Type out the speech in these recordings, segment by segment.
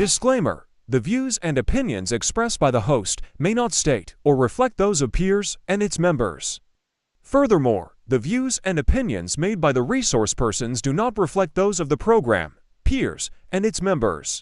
Disclaimer: the views and opinions expressed by the host may not state or reflect those of Peers and its members. Furthermore, the views and opinions made by the resource persons do not reflect those of the program, Peers, and its members.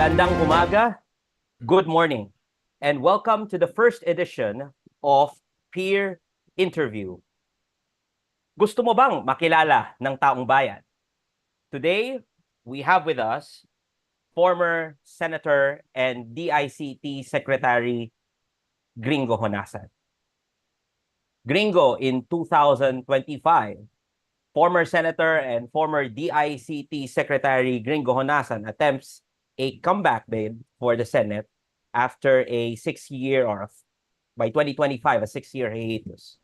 Magandang umaga, good morning, and welcome to the first edition of Peer Interview. Gusto mo bang makilala ng taong bayan? Today, we have with us former Senator and DICT Secretary Gringo Honasan. Gringo, in 2025, former Senator and former DICT Secretary Gringo Honasan attempts a comeback bid for the Senate after a 6-year, or by 2025, a 6-year hiatus.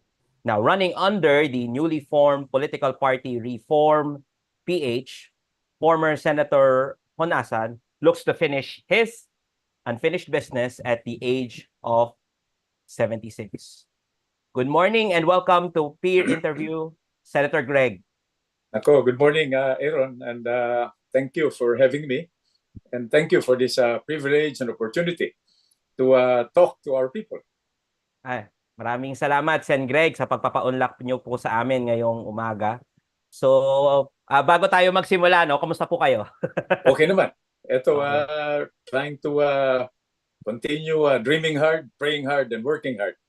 Now, running under the newly formed political party Reform PH, former Senator Honasan looks to finish his unfinished business at the age of 76. Good morning and welcome to Peer Interview, Senator Greg. Good morning, Aaron, and thank you for having me. And thank you for this privilege and opportunity to talk to our people. Maraming salamat, Sen Greg, sa pagpapaunlak niyo po sa amin ngayong umaga. So, bago tayo magsimula, no, kamusta po kayo? Okay naman. Ito, trying to continue dreaming hard, praying hard, and working hard.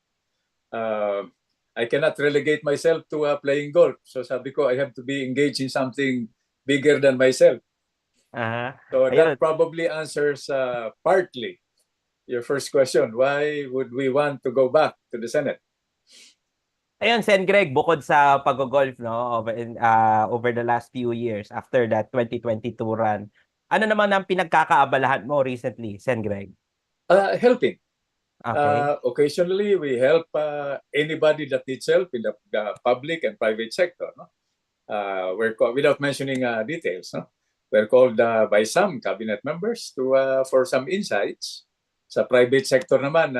I cannot relegate myself to playing golf. So sabi ko, I have to be engaged in something bigger than myself. So that probably answers partly your first question. Why would we want to go back to the Senate? Ayun, Sen Greg, bukod sa pag-golf, no, over the last few years after that 2022 run, ano naman ang pinagkakaabalahan mo recently, Sen Greg? Helping. Okay. Occasionally, we help anybody that needs help in the public and private sector. No? Without mentioning details, no? We're called by some cabinet members to for some insights. Sa private sector naman,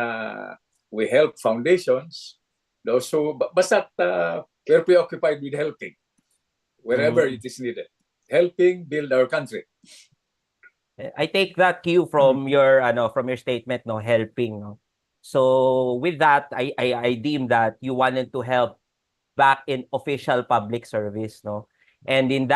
we help foundations. Those who, basta we're preoccupied with helping wherever it is needed. Helping build our country. I take that cue from your statement, no, helping, no. So with that, I deem that you wanted to help back in official public service, no. And in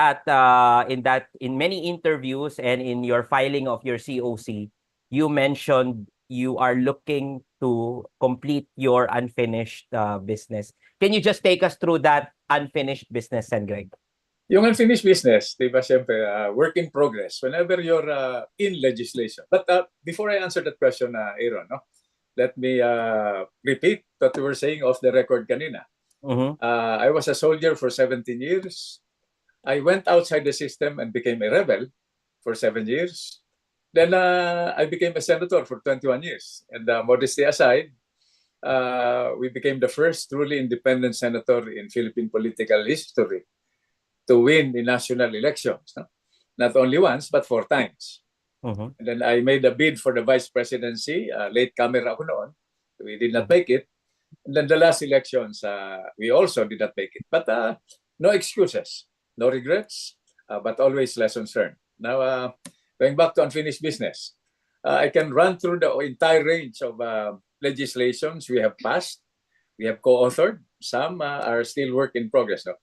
many interviews and in your filing of your COC, you mentioned you are looking to complete your unfinished business. Can you just take us through that unfinished business, Sen Greg? Yung unfinished business, di ba, siyempre, work in progress whenever you're in legislation. But before I answer that question, Aaron, no, let me repeat what you were saying off the record kanina. I was a soldier for 17 years. I went outside the system and became a rebel for 7 years. Then I became a senator for 21 years. And modesty aside, we became the first truly independent senator in Philippine political history to win the national elections. No? Not only once, but 4 times. And then I made a bid for the vice presidency. Late camera ako noon. We did not make it. And then the last elections, we also did not make it. But no excuses, no regrets, but always lessons learned. Now, going back to unfinished business, I can run through the entire range of legislations we have passed, we have co-authored. Some are still work in progress. No?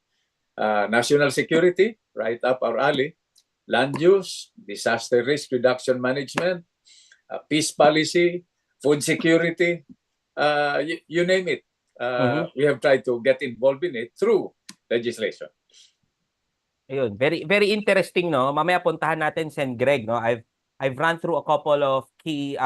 National security, right up our alley. Land use, disaster risk reduction management, peace policy, food security, you name it. We have tried to get involved in it through legislation. Ayun, very very interesting, no. Mamaya puntahan natin Sen Greg, no. I've run through a couple of key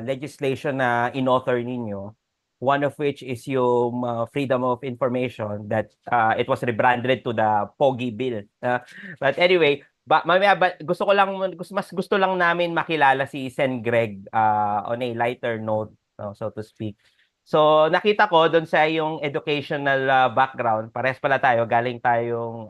legislation na in-author ninyo. One of which is yung freedom of information that it was rebranded to the POGI bill. But anyway, mamaya gusto ko lang gusto lang namin makilala si Sen Greg on a lighter note, no, so to speak. So nakita ko doon sa yung educational background, pares pala tayo, galing tayong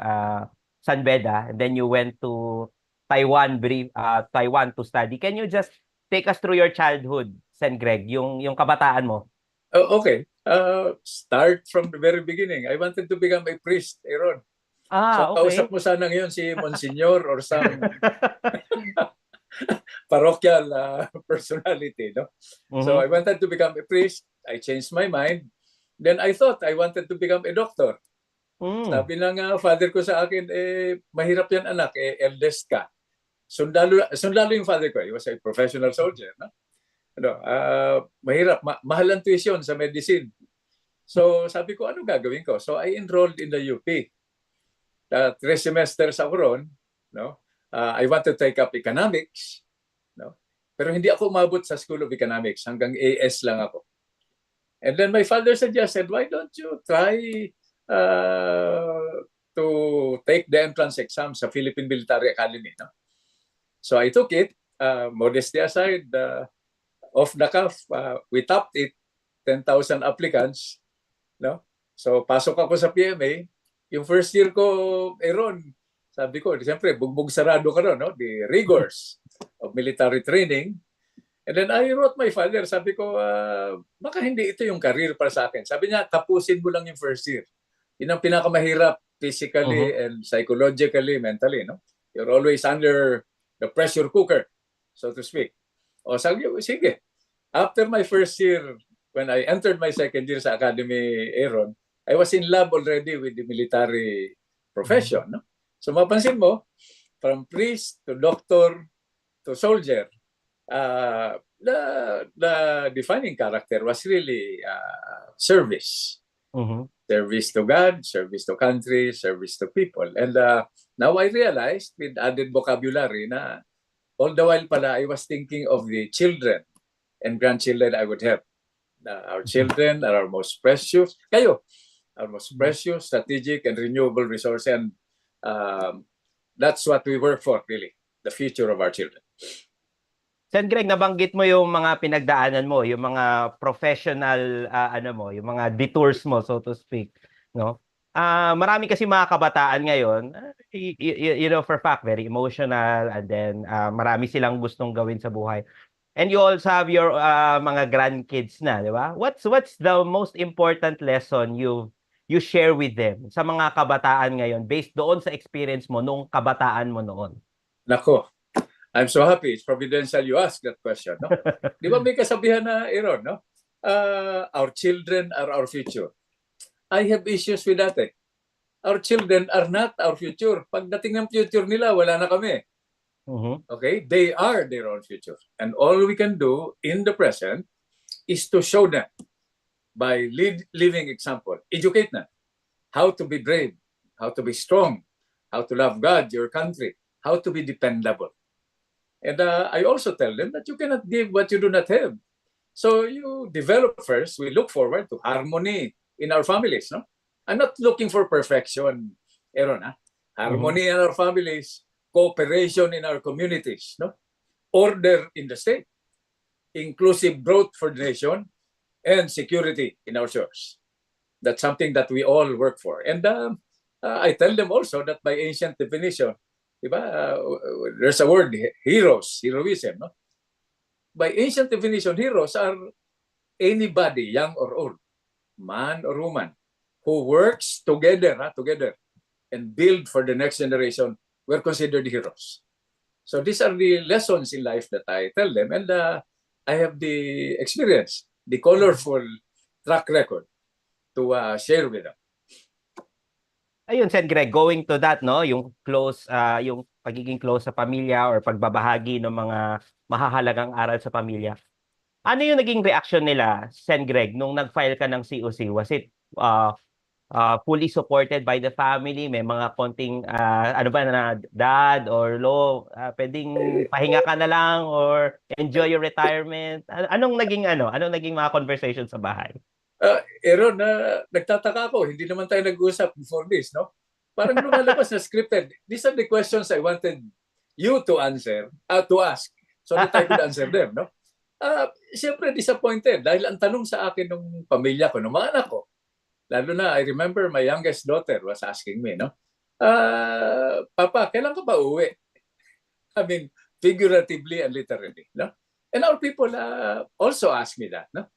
San Beda, and then you went to Taiwan to study. Can you just take us through your childhood, Sen Greg, yung kabataan mo? Okay. Start from the very beginning. I wanted to become a priest, Aaron. So, Okay. kausap mo sana ngayon si Monsignor or some parochial personality, no? So, I wanted to become a priest. I changed my mind. Then I thought I wanted to become a doctor. Sabi ng father ko sa akin, mahirap yan anak, eldest ka. Sundalo yung father ko. He was a professional soldier. No? Mahirap, mahal ang tuition sa medicine. So sabi ko, ano gagawin ko? So I enrolled in the UP. 3 semesters ako ron. No? I want to take up economics. No? Pero hindi ako umabot sa School of Economics. Hanggang AS lang ako. And then my father suggested, why don't you try to take the entrance exam sa Philippine Military Academy. No? So I took it, modesty aside, off the cuff, we topped it, 10,000 applicants. No? So pasok ako sa PMA. Yung first year ko, Aaron, sabi ko, siyempre, bugbog sarado ka ron, no? The rigors of military training. And then I wrote my father, sabi ko, baka hindi ito yung career para sa akin. Sabi niya, tapusin mo lang yung first year. Yun ang pinakamahirap physically and psychologically, mentally. No? You're always under the pressure cooker, so to speak. O sabi ko, sige. After my first year, when I entered my second year sa Academy, Aaron, I was in love already with the military profession. No? So mapansin mo, from priest to doctor to soldier, the defining character was really service. Service to God, service to country, service to people. And now I realized with added vocabulary na all the while pala I was thinking of the children and grandchildren I would have. Our children are our most precious, our most precious, strategic, and renewable resource. And that's what we work for, really, the future of our children. Sen Greg, nabanggit mo yung mga pinagdaanan mo, yung mga professional yung mga detours mo, so to speak, no? Marami kasi mga kabataan ngayon, you know for fact, very emotional, and then marami silang gustong gawin sa buhay. And you also have your mga grandkids na, di ba? What's the most important lesson you share with them sa mga kabataan ngayon based doon sa experience mo nung kabataan mo noon? Nako. I'm so happy. It's providential you ask that question. No? Di ba may kasabihan na, Aaron, no? Our children are our future. I have issues with that. Our children are not our future. Pagdating ng future nila, wala na kami. Okay? They are their own future. And all we can do in the present is to show them by living example. Educate them how to be brave, how to be strong, how to love God, your country, how to be dependable. And I also tell them that you cannot give what you do not have. So you develop first. We look forward to harmony in our families. No, I'm not looking for perfection, Aaron. Harmony in our families, cooperation in our communities, no, order in the state, inclusive growth for the nation, and security in our shores. That's something that we all work for. And I tell them also that by ancient definition, diba? There's a word, heroes, heroism. No? By ancient definition, heroes are anybody, young or old, man or woman, who works together and build for the next generation, were considered heroes. So these are the lessons in life that I tell them, and I have the experience, the colorful track record to share with them. Ayun, Sen Greg, going to that, no, yung close, yung pagiging close sa pamilya or pagbabahagi ng mga mahahalagang aral sa pamilya. Ano yung naging reaction nila, Sen Greg, nung nag-file ka ng COC? Was it fully supported by the family? May mga konting, ano ba na, dad or lo, pwedeng pahinga ka na lang or enjoy your retirement? Anong naging, anong naging mga conversation sa bahay? Aaron, nagtataka ako, hindi naman tayo nag-usap before this, no? Parang lumalabas na scripted. These are the questions I wanted you to answer, to ask, so that I could answer them, no? Siyempre disappointed dahil ang tanong sa akin ng pamilya ko, ng mga anak ko, lalo na I remember my youngest daughter was asking me, no? Papa, kailan ka ba uwi? I mean, figuratively and literally, no? And our people also ask me that, no?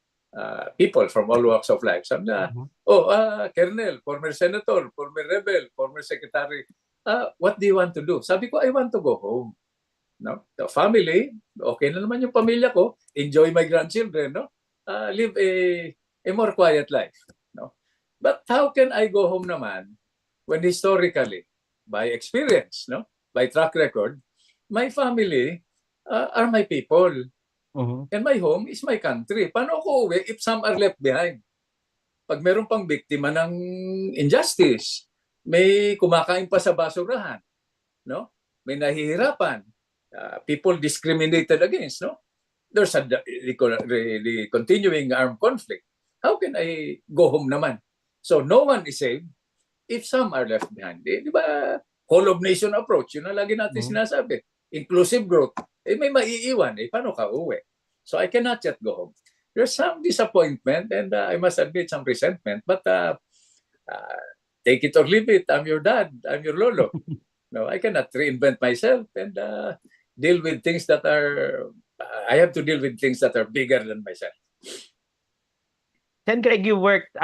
People from all walks of life. Sabi na, Colonel, former senator, former rebel, former secretary, what do you want to do? Sabi ko, I want to go home. No? The family, okay na naman yung pamilya ko, enjoy my grandchildren, no? Live a more quiet life. No? But how can I go home naman when historically, by experience, no? By track record, my family are my people. And my home is my country. Paano ako uwi if some are left behind? Pag meron pang biktima ng injustice, may kumakain pa sa basurahan, no? May nahihirapan, people discriminated against, no? There's the continuing armed conflict. How can I go home naman? So no one is saved if some are left behind. Di ba? Whole of nation approach, yun ang lagi natin sinasabi. Inclusive growth. May maiiwan. Paano ka uwi? So I cannot yet go home. There's some disappointment and I must admit some resentment, but take it or leave it. I'm your dad. I'm your lolo. No, I cannot reinvent myself and deal with things that are, I have to deal with things that are bigger than myself. Sen Greg, you worked,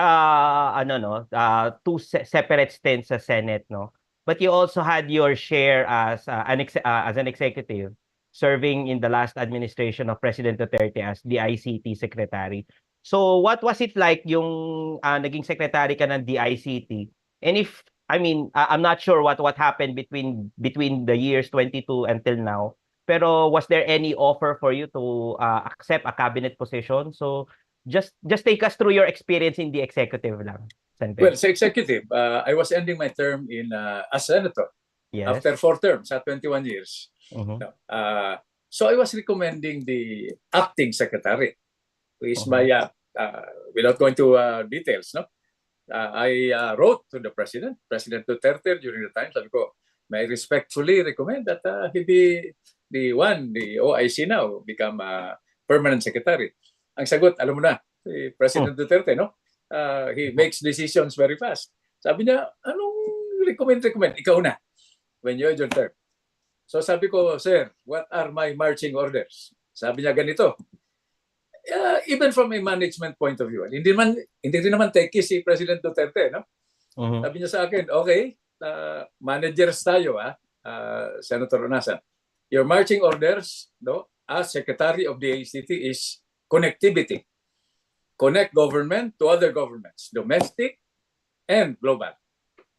two separate stints sa Senate, no? But you also had your share as an executive, serving in the last administration of President Duterte as the ICT Secretary. So what was it like yung naging secretary ka ng DICT? And if, I'm not sure what happened between the years 22 until now. Pero was there any offer for you to accept a cabinet position? So just take us through your experience in the executive lang. Well, sa executive, I was ending my term in as senator. Yes. After 4 terms at 21 years. No, so I was recommending the acting secretary, who is my, without going to details, no? I wrote to the President Duterte during the time, sabi ko, may I respectfully recommend that he be the OIC now, become a permanent secretary. Ang sagot, alam mo na, si President Duterte, no? He makes decisions very fast. Sabi niya, anong recommend? Ikaw na, when you had your term. So sabi ko, sir, what are my marching orders? Sabi niya ganito. Even from a management point of view, hindi rin naman techie si President Duterte, no? Sabi niya sa akin, okay, managers tayo, Senator Honasan. Your marching orders, no, as Secretary of the ACT is connectivity. Connect government to other governments, domestic and global.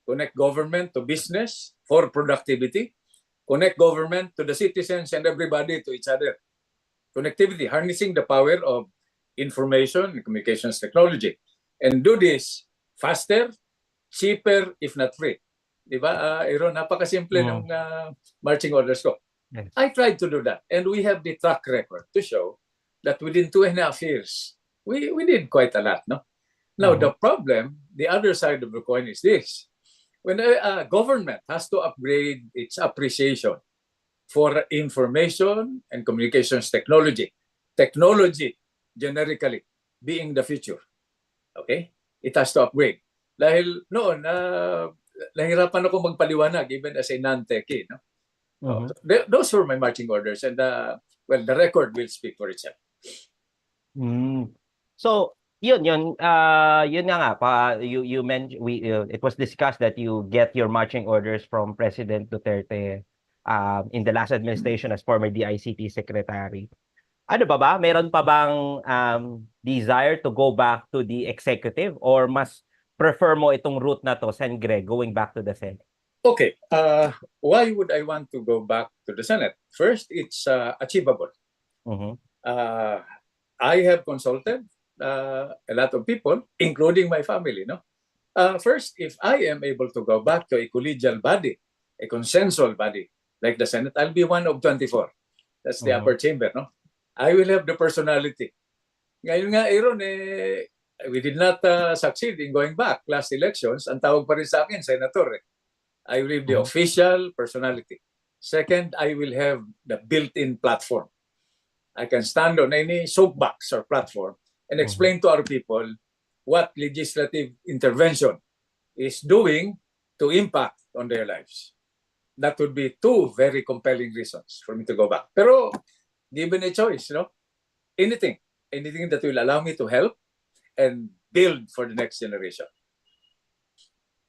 Connect government to business for productivity. Connect government to the citizens and everybody to each other. Connectivity, harnessing the power of information and communications technology. And do this faster, cheaper, if not free. Diba, Aaron? Napakasimple ng marching orders ko. Yes. I tried to do that. And we have the track record to show that within 2.5 years, we did quite a lot, no? Now, the problem, the other side of the coin is this. When a government has to upgrade its appreciation for information and communications technology generically being the future, okay? It has to upgrade. Dahil noon, nahirapan ako magpaliwanag even as a non-techie, no? Those were my marching orders and, well, the record will speak for itself. So, Yun nga pa you mentioned it was discussed that you get your marching orders from President Duterte in the last administration as former DICT secretary. Ano ba? Meron pa bang desire to go back to the executive or mas prefer mo itong route na to, Sen Greg, going back to the Senate? Okay, why would I want to go back to the Senate? First, it's achievable. Mhm. I have consulted a lot of people, including my family. No, first, if I am able to go back to a collegial body, a consensual body like the Senate, I'll be one of 24. That's the upper chamber. No, I will have the personality. Ngayon nga, Aaron, we did not succeed in going back last elections. Ang tawag pa rin sa akin, senator. I will have the official personality. Second, I will have the built-in platform. I can stand on any soapbox or platform and explain to our people what legislative intervention is doing to impact on their lives. That would be two very compelling reasons for me to go back. Pero given a choice, anything that will allow me to help and build for the next generation.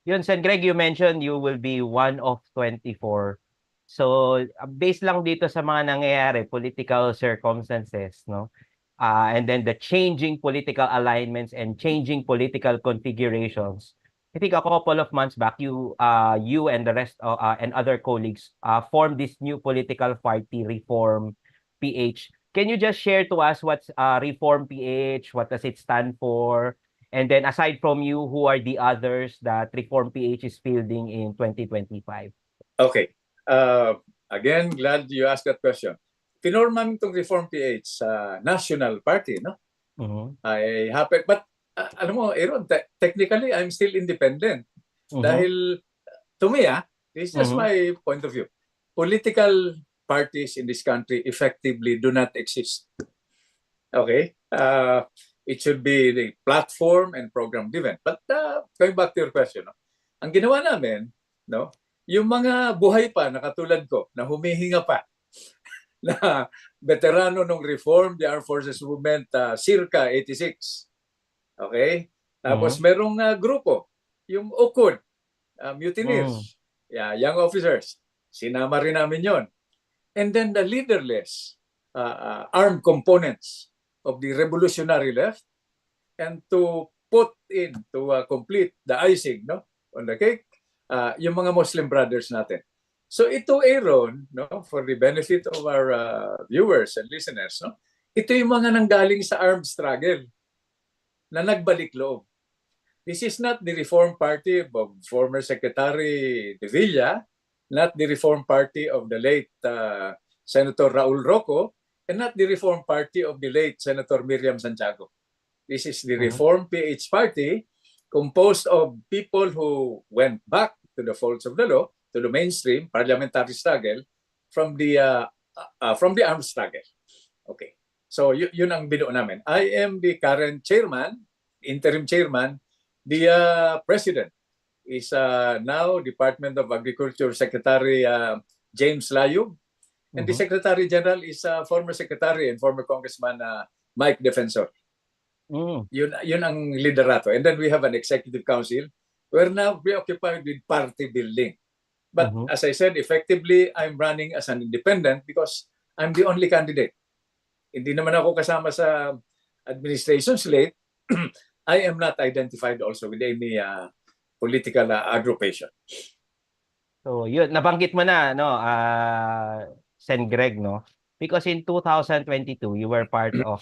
Yun, Sen Greg, you mentioned you will be one of 24. So, based lang dito sa mga nangyayari, political circumstances, no? And then the changing political alignments and changing political configurations. I think a couple of months back, you and the rest and other colleagues formed this new political party, Reform PH. Can you just share to us what's Reform PH? What does it stand for? And then aside from you, who are the others that Reform PH is fielding in 2025? Okay. Again, glad you asked that question. Pinorman itong Reform PH sa National Party, no? I happen, but alam mo, Aaron, technically, I'm still independent. Dahil, to me, this is just my point of view. Political parties in this country effectively do not exist. Okay? It should be the platform and program driven. But going back to your question, ang ginawa namin, yung mga buhay pa na katulad ko, na humihinga pa, na veterano ng Reform, the Armed Forces Movement, circa 86. Okay? Tapos merong grupo, yung UKUD, mutineers, young officers. Sinama rin namin yon. And then the leaderless armed components of the revolutionary left, and to put in, to complete the icing on the cake, yung mga Muslim brothers natin. So ito, Aaron, for the benefit of our viewers and listeners, ito yung mga nanggaling sa armed struggle na nagbalik loob. This is not the Reform Party of former Secretary De Villa, not the Reform Party of the late Senator Raul Roco, and not the Reform Party of the late Senator Miriam Santiago. This is the Reform PH Party, composed of people who went back to the folds of the law, to the mainstream parliamentary struggle from the armed struggle. Okay. So yun ang binuo namin. I am the current chairman, interim chairman. The president is now Department of Agriculture Secretary James Layug, and the Secretary General is former Secretary and former Congressman Mike Defensor. Yun ang liderato. And then we have an executive council. We're now preoccupied with party building. But as I said, effectively, I'm running as an independent because I'm the only candidate. Hindi naman ako kasama sa administration slate. I am not identified also with any political aggravation. So, yun, nabanggit mo na, Sen Greg, no? Because in 2022, you were part of,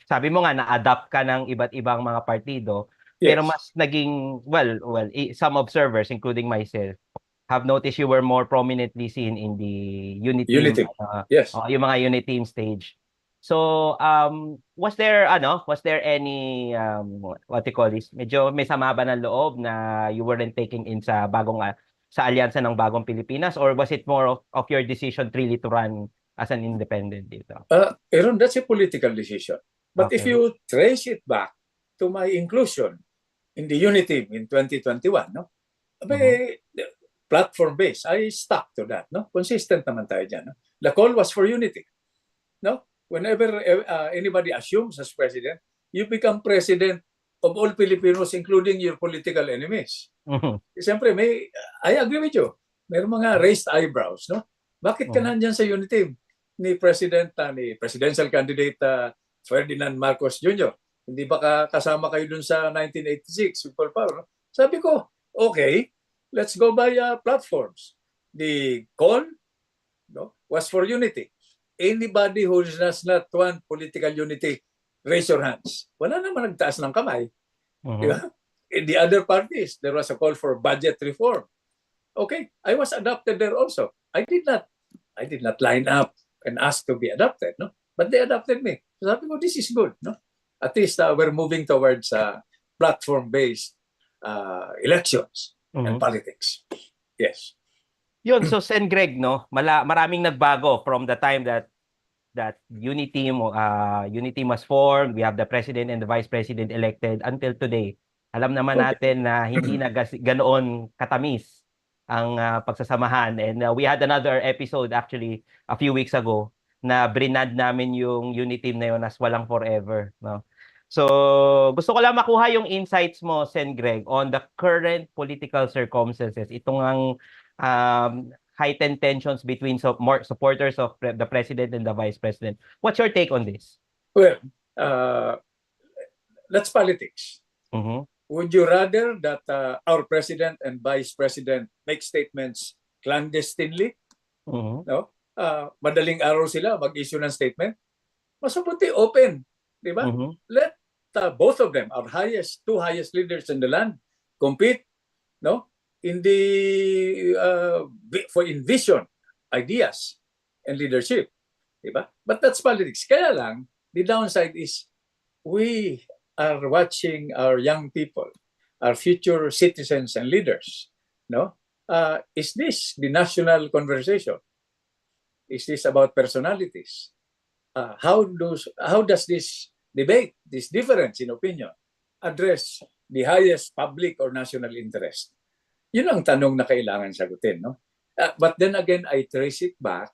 sabi mo nga, na-adapt ka ng iba't ibang mga partido, pero mas naging, well, some observers, including myself, have noticed you were more prominently seen in the unit team, yes. Yung mga unit team stage. So, was there any, what you call this, medyo may sama ba ng loob na you weren't taking in sa sa alyansa ng Bagong Pilipinas, or was it more of your decision really to run as an independent dito? Aaron, that's a political decision. But if you trace it back to my inclusion in the unit team in 2021, platform-based, I stuck to that. Consistent naman tayo dyan. The call was for unity. Whenever anybody assumes as president, you become president of all Filipinos, including your political enemies. Siyempre, I agree with you. May mga raised eyebrows, no? Bakit ka nandyan sa unity team ni presidential candidate Ferdinand Marcos Jr.? Hindi ba kasama kayo dun sa 1986 Super Power? No? Sabi ko, okay, let's go by platforms. The call was for unity. Anybody who does not want political unity, raise your hands. Wala naman nagtaas ng kamay. Diba? In the other parties, there was a call for budget reform. Okay, I was adopted there also. I did not line up and ask to be adopted, no? But they adopted me. So sabi ko, this is good, no? At least we're moving towards platform-based elections and politics. Yes. Yun, so Sen Greg, no, maraming nagbago from the time that unity was formed. We have the president and the vice president elected until today. Alam naman natin na hindi na ganoon katamis ang pagsasamahan, and we had another episode actually a few weeks ago na brinad namin yung unity team na yun as walang forever, no? So, gusto ko lang makuha yung insights mo, Sen Greg, on the current political circumstances. Itong ang heightened tensions between more supporters of the president and the vice president. What's your take on this? Well, that's politics. Would you rather that our president and vice president make statements clandestinely? No? Madaling araw sila mag-issue ng statement. Mas mabuti open, di ba? Let both of them, our two highest leaders in the land, compete, no? In vision, ideas, and leadership, di ba? But that's politics. Kaya lang, the downside is we are watching our young people, our future citizens and leaders, no? Is this the national conversation? Is this about personalities? How does this debate, this difference in opinion, address the highest public or national interest? Yun ang tanong na kailangan sagutin, no? But then again, I trace it back,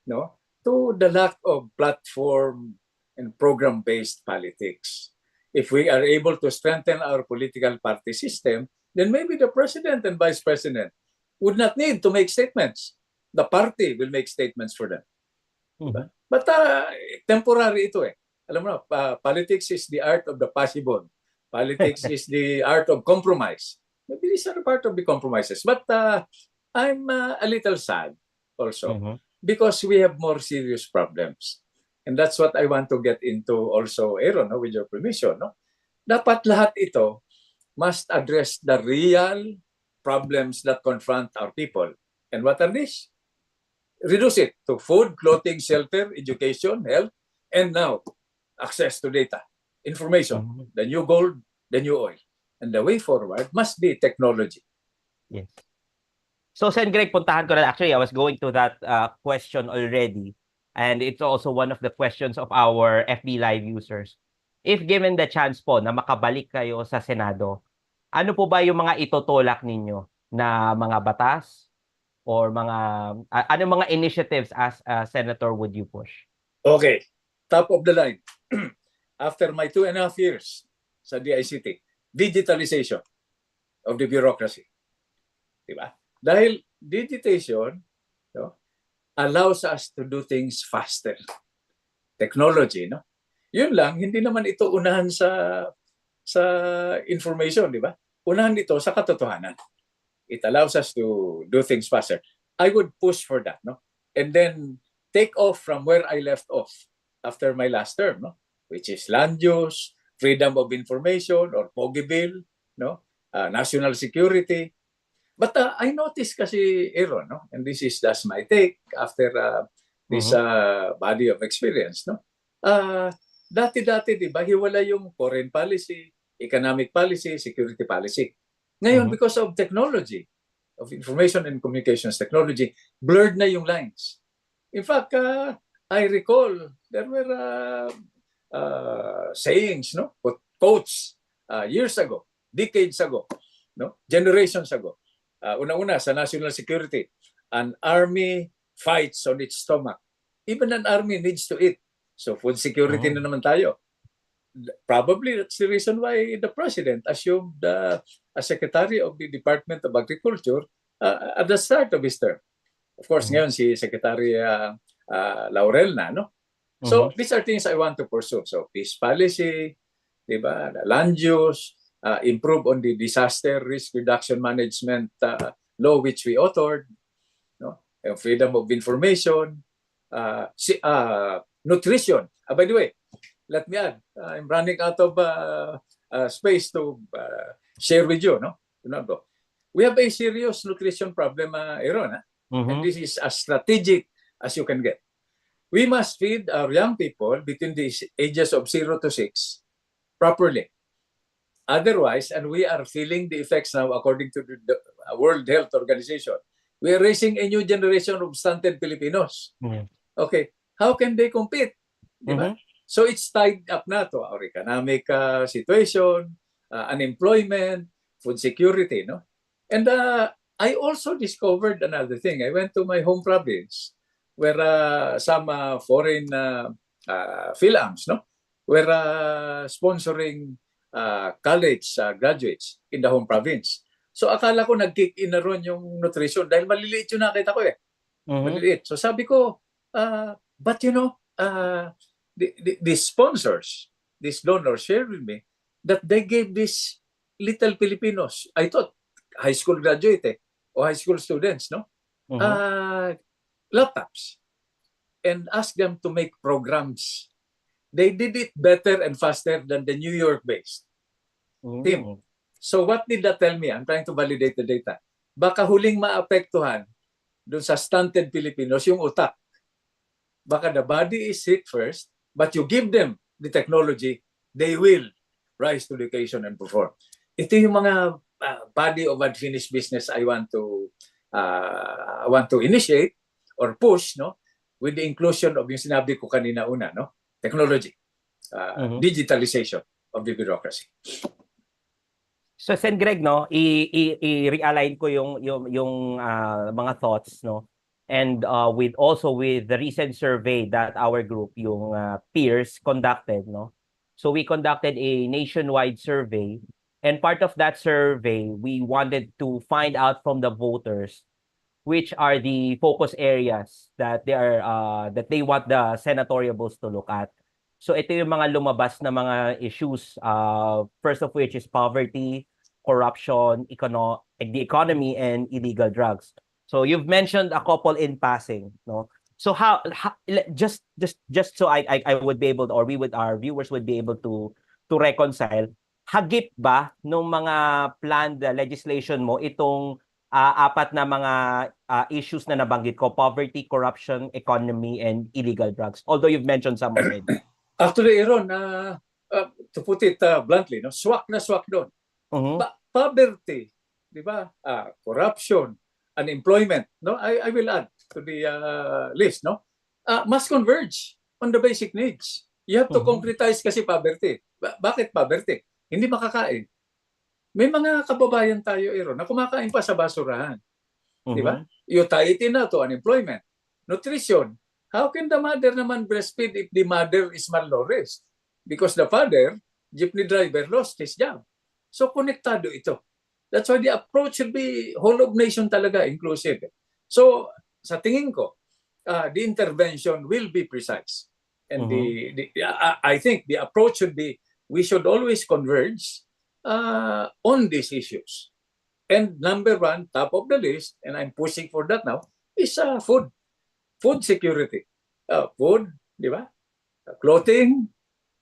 no, to the lack of platform and program-based politics. If we are able to strengthen our political party system, then maybe the president and vice president would not need to make statements. The party will make statements for them. But temporary ito eh. Alam mo na, politics is the art of the possible. Politics is the art of compromise. Maybe these are part of the compromises. But I'm a little sad also because we have more serious problems. And that's what I want to get into also, Aaron, no, with your permission. No? Dapat lahat ito must address the real problems that confront our people. And what are these? Reduce it to food, clothing, shelter, education, health, and now access to data, information, the new gold, the new oil. And the way forward must be technology. Yes. So, Sen Greg, puntahan ko na. Actually, I was going to that question already. And it's also one of the questions of our FB Live users. If given the chance po na makabalik kayo sa Senado, ano po ba yung mga itutulak ninyo na mga batas or ano mga initiatives as a senator would you push? Okay. Top of the line. After my 2.5 years sa DICT, digitalization of the bureaucracy. Diba? Dahil digitization, no, allows us to do things faster. Technology, no? Yun lang, hindi naman ito unahan sa information, di ba? Unahan dito sa katotohanan. It allows us to do things faster. I would push for that, no? And then take off from where I left off after my last term, no? Which is land use, freedom of information, or POGI bill, no? National security. But I noticed kasi, Aaron, no? And this is just my take after this body of experience, no? Dati-dati, di ba, hiwala yung foreign policy, economic policy, security policy. Ngayon, because of technology, of information and communications technology, blurred na yung lines. In fact, I recall there were sayings, no, quotes years ago, decades ago, no, generations ago. Una-una sa national security, an army fights on its stomach. Even an army needs to eat. So food security na naman tayo. probably that's the reason why the president assumed as Secretary of the Department of Agriculture at the start of his term. Of course, ngayon si Secretary Laurel na, no? So these are things I want to pursue. So peace policy, diba? Land use, improve on the disaster risk reduction management law which we authored, no? Freedom of information, nutrition. By the way, let me add, I'm running out of space to share with you, no? We have a serious nutrition problem, Aaron, and this is as strategic as you can get. We must feed our young people between the ages of 0 to 6 properly. Otherwise, and we are feeling the effects now according to the World Health Organization, we are raising a new generation of stunted Filipinos. Okay, how can they compete? Diba? So it's tied up na to our economic situation, unemployment, food security, no? And I also discovered another thing. I went to my home province where some foreign films, no, were sponsoring college graduates in the home province. So akala ko nag-kick in na ron yung nutrition dahil maliliit yung nakita ko eh. Maliliit. So sabi ko, but you know, the sponsors, these donors shared with me that they gave these little Filipinos, I thought high school graduate o high school students, no? Laptops and asked them to make programs. They did it better and faster than the New York-based team. So what did that tell me? I'm trying to validate the data. Baka huling maapektuhan dun sa stunted Filipinos yung utak. Baka the body is sick first, but you give them the technology, they will rise to the occasion and perform. Ito yung mga body of unfinished business I want to initiate or push, no, with the inclusion of yung sinabi ko kanina una, no, technology, digitalization of the bureaucracy. So Sen Greg, no, i-realign ko yung mga thoughts, no. And with the recent survey that our group, yung peers conducted, no. So we conducted a nationwide survey, and part of that survey, we wanted to find out from the voters which are the focus areas that they want the senatoriables to look at. So ito yung mga lumabas na mga issues, first of which is poverty, corruption, the economy, and illegal drugs. So you've mentioned a couple in passing, no? So how just so I would be able to, or our viewers would be able to reconcile, hagip ba nung mga planned legislation mo itong apat na mga issues na nabanggit ko: poverty, corruption, economy, and illegal drugs? Although you've mentioned some already. Actually, Aaron, to put it bluntly, no, swak na swak doon. Poverty, di ba? Corruption, unemployment, no? I will add to the list, no? Must converge on the basic needs. You have to concretize kasi poverty. Bakit poverty? Hindi makakain. May mga kababayan tayo, Aaron, na kumakain pa sa basurahan. Di ba? You tie it in na to unemployment. Nutrition. How can the mother naman breastfeed if the mother is malnourished? Because the father, jeepney driver, lost his job. So, konektado ito. That's why the approach should be whole of nation talaga, inclusive. So, sa tingin ko, the intervention will be precise. And I think the approach should be, we should always converge on these issues. And number one, top of the list, and I'm pushing for that now, is food. Food security. Food, di ba? Clothing,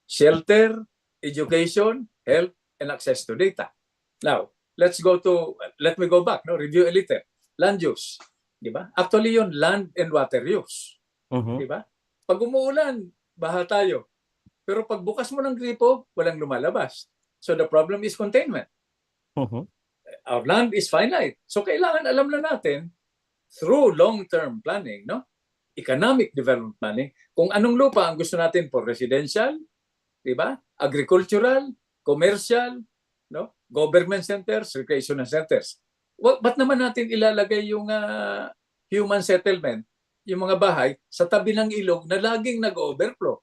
shelter, education, health, and access to data. Now, let me go back, no? Review a little. Land use, di ba? Actually yun, land and water use. Di ba? Pag umuulan, baha tayo. Pero pag bukas mo ng gripo, walang lumalabas. So the problem is containment. Our land is finite. So kailangan alam na natin, through long-term planning, no? Economic development planning, kung anong lupa ang gusto natin for residential, di ba? Agricultural, commercial, no? Government centers, recreational centers. Ba't naman natin ilalagay yung human settlement, yung mga bahay, sa tabi ng ilog na laging nag-overflow?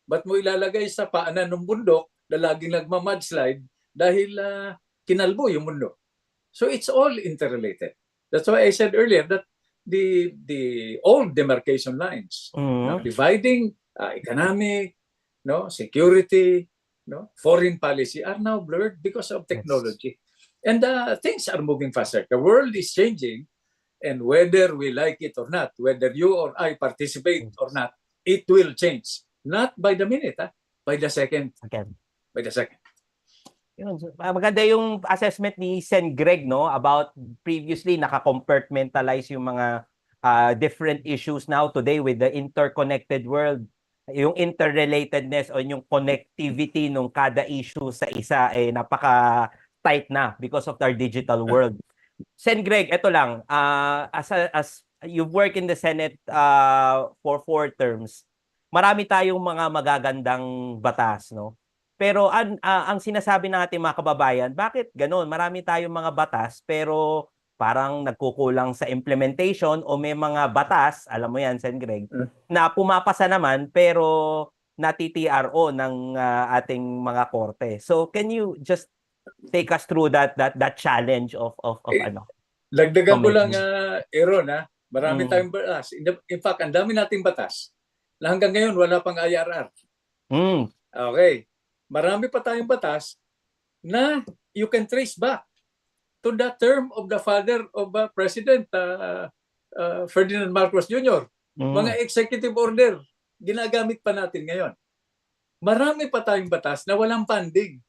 ba't mo ilalagay sa paanan ng bundok na laging nagmamudslide dahil kinalbo yung mundo? So it's all interrelated. That's why I said earlier that the old demarcation lines, dividing economic, security, foreign policy are now blurred because of technology. Yes. And things are moving faster. The world is changing, and whether we like it or not, whether you or I participate or not, it will change. Not by the minute, by the second. By the second. Maganda yung assessment ni Sen Greg, no, about previously naka-compartmentalize yung mga different issues now today with the interconnected world. Yung interrelatedness o yung connectivity ng kada issue sa isa napaka-tight na because of our digital world. Sen Greg, ito lang, as you've worked in the Senate for 4 terms, marami tayong mga magagandang batas, no? Pero ang sinasabi ng ating mga kababayan, bakit ganun? Marami tayong mga batas pero parang nagkukulang sa implementation o may mga batas, alam mo yan, Sen Greg, na pumapasa naman pero nati-TRO ng ating mga korte. So can you just take us through that challenge of ano? Lagdagan ko lang, Aaron, marami tayong batas. In fact, ang dami nating batas na hanggang ngayon wala pang IRR. Okay. Marami pa tayong batas na you can trace back to the term of the father of President Ferdinand Marcos Jr. Mga executive order, ginagamit pa natin ngayon. Marami pa tayong batas na walang funding.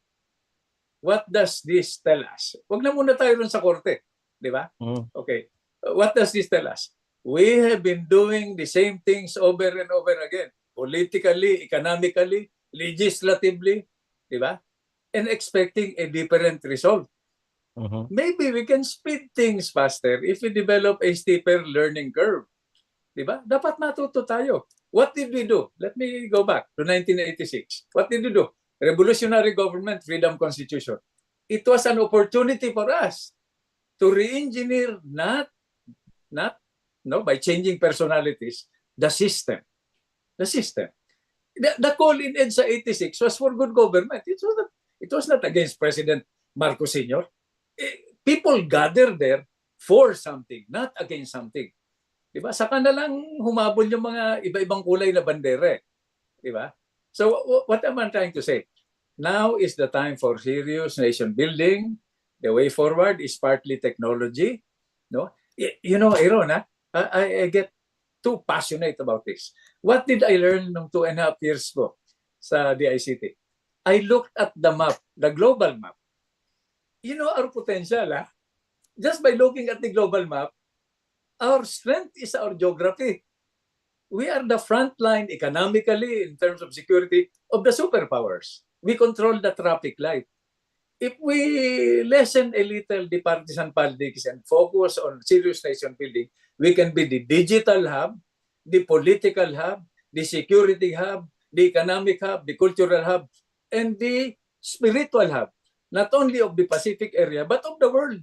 What does this tell us? Huwag na muna tayo ron sa korte. Di ba? Okay. What does this tell us? We have been doing the same things over and over again. Politically, economically, legislatively, di ba? And expecting a different result. Maybe we can speed things faster if we develop a steeper learning curve. Di ba? Dapat matuto tayo. What did we do? Let me go back to 1986. What did we do? Revolutionary government, freedom constitution. It was an opportunity for us to re-engineer not by changing personalities, the system. The system. The call in EDSA sa 86 was for good government. It was not against President Marcos Sr. People gathered there for something, not against something. Diba? Saka na lang humabol yung mga iba-ibang kulay na bandera. Diba? So what am I trying to say? Now is the time for serious nation building. The way forward is partly technology. No? You know, Aaron, I get too passionate about this. What did I learn nung 2.5 years ko sa DICT? I looked at the map, the global map. You know our potential, just by looking at the global map, our strength is our geography. We are the front line economically in terms of security of the superpowers. We control the traffic light. If we lessen a little the partisan politics and focus on serious nation building, we can be the digital hub, the political hub, the security hub, the economic hub, the cultural hub, and the spiritual hub, not only of the Pacific area, but of the world.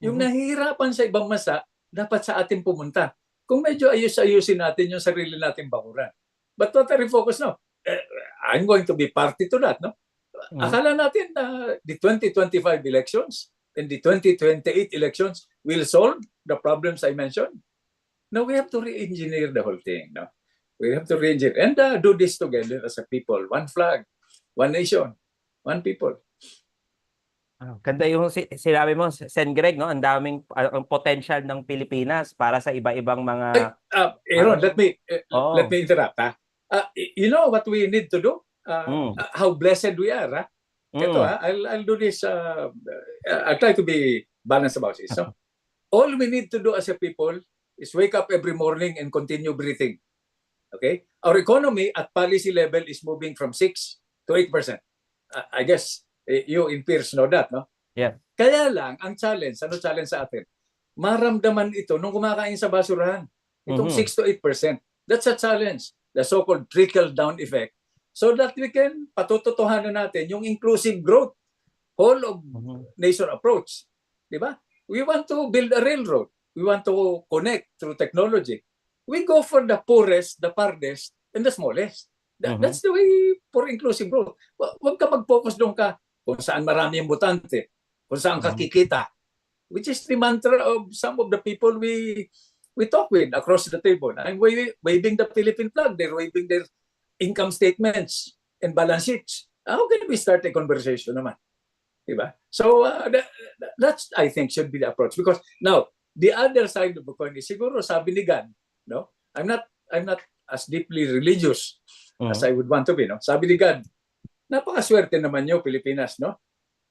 Yung nahihirapan sa ibang bansa, dapat sa atin pumunta. Kung medyo ayus-ayusin natin yung sarili natin bakuran. But what I refocus now, I'm going to be party to that, no? Akala natin na the 2025 elections and the 2028 elections will solve the problems I mentioned. No, we have to re-engineer the whole thing. No? We have to re-engineer and do this together as a people. One flag, one nation, one people. Ganda yung sinabi mo, Sen Greg, no? Ang daming ang potential ng Pilipinas para sa iba-ibang mga... Aaron, let me interrupt. You know what we need to do? How blessed we are. Ito, I'll do this. I'll try to be balanced about this. So, all we need to do as a people is wake up every morning and continue breathing. Okay? Our economy at policy level is moving from 6 to 8%. I guess you in peers know that, no? Yeah. Kaya lang, ang challenge, ano challenge sa atin? Maramdaman ito nung kumakain sa basurahan. Itong 6 to 8%. That's a challenge. The so-called trickle-down effect. So that we can patututuhanan natin yung inclusive growth, whole of nation approach. Diba? We want to build a railroad. We want to connect through technology. We go for the poorest, the farthest, and the smallest. That's the way for inclusive growth. Huwag ka mag-focus doon ka kung saan marami yung botante, kung saan ka kikita, which is the mantra of some of the people we talk with across the table. I'm waving the Philippine flag. They're waving their income statements and balance sheets. How can we start a conversation naman? Diba? So that's, I think, should be the approach. Because now, the other side of the coin is siguro sabi ni God, no? I'm not as deeply religious as I would want to be, no? Sabi ni God, napakaswerte naman nyo, Pilipinas, no?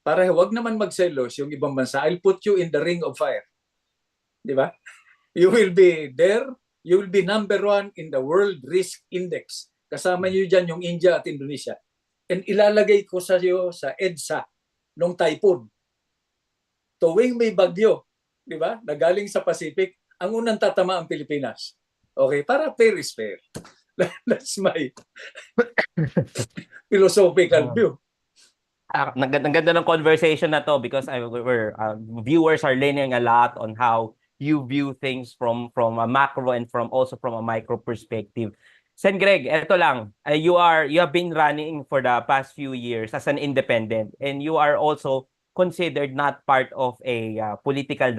Para wag naman magselos yung ibang bansa. I'll put you in the ring of fire. Diba? You will be there. You will be number 1 in the World Risk Index. Kasama nyo dyan yung India at Indonesia. And ilalagay ko sa iyo sa EDSA nung typhoon. Tuwing may bagyo, di ba? Nagaling sa Pacific, ang unang tatama ang Pilipinas. Okay, para fair is fair. That's my philosophical view. Ang ganda ng conversation na to because viewers are learning a lot on how you view things from a macro and from a micro perspective. Sen Greg, eto lang. You have been running for the past few years as an independent, and you are also considered not part of a political